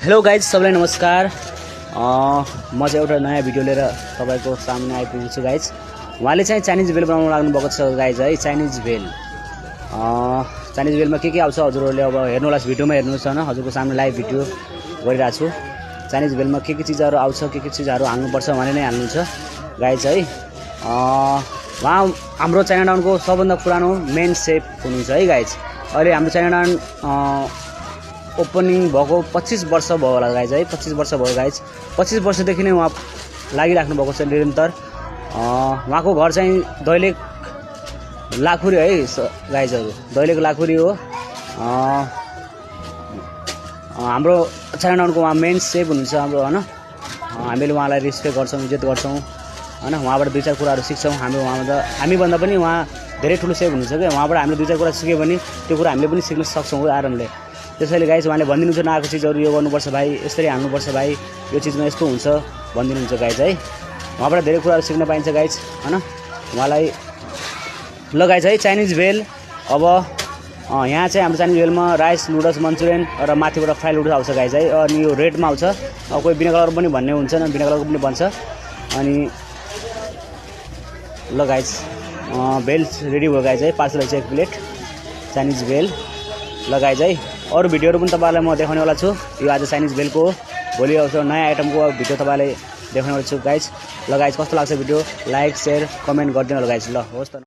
Hello guys, सबैलाई नमस्कार। म चाहिँ एउटा नयाँ भिडियो लिएर तपाईको सामने आइपुगेको छु गाइज। उहाँले चाहिँ चाइनिज भेल बनाउन लाग्नु भएको छ गाइज है। चाइनिज भेलमा के आउँछ हजुरहरूले अब हेर्नु होला, भिडियोमा हेर्नुहोस् हैन। हजुरको सामने लाइभ भिडियो गरिरहेको छु। चाइनिज भेलमा के चीजहरु आउँछ, के चीजहरु हाल्नुपर्छ भने नै हाल्नुहुन्छ गाइज है। उहाँ हाम्रो चाइना टाउनको सबभन्दा पुरानो मेन सेफ हुनुहुन्छ है गाइज। अहिले हाम्रो चाइना टाउन ओपनिङ भएको 25 वर्ष भयो होला गाइज है। 25 वर्ष भयो गाइज। 25 वर्षदेखि नै उहाँ लागिराख्नु भएको छ निरन्तर। उहाँको घर चाहिँ दैलेख लाखुरी है गाइजहरु, दैलेख लाखुरी हो। हाम्रो चाइना टाउनको उहाँ मेन सेफ हुनुहुन्छ हाम्रो हैन। हामीले उहाँलाई रेस्पेक्ट गर्छौं, इज्जत गर्छौं हैन। उहाँबाट दुई चार कुराहरु सिक्छौं। हामी भन्दा पनि उहाँ धेरै ठुलो सेफ हुनुहुन्छ के। उहाँबाट हामीले दुई चार कुरा सिक्यो भने त्यो कुरा हामीले पनि सिक्न सक्छौं आरामले। त्यसैले गाइज उहाँले भनिदिनुहुन्छ नआएको चिजहरु यो गर्नुपर्छ भाइ, यसरी हाल्नुपर्छ भाइ, यो चिजमा यस्तो हुन्छ भनिदिनुहुन्छ गाइज है। उहाँबाट धेरै कुराहरु सिक्न पाइन्छ गाइज हैन। उहाँलाई ल गाइज है। चाइनिज भेल अब यहाँ चाहिँ हाम्रो चाइनिज भेलमा राइस, नुडल्स, मन्चुरियन र माथिबाट फ्राई नुडल्स आउँछ गाइज है। अनि यो रेडमा आउँछ। कोही बिना कलर पनि भन्ने हुन्छ न, बिना कलरको पनि बन्छ। अनि ल गाइज भेल रेडी भयो गाइज है। पार्सल है एक प्लेट चाइनिज भेल। ल गाइज है, अरु भिडियोहरु पनि तपाईहरुलाई म देखाउने वाला छु। यो आज चाइनिज भेलको हो, भोलि आउँछ नयाँ आइटमको भिडियो तपाईहरुलाई देखाउने वाला छु गाइज। ल गाइज, कस्तो लाग्छ भिडियो लाइक, शेयर, कमेन्ट गरिदिनु होला गाइज। ल होस् त।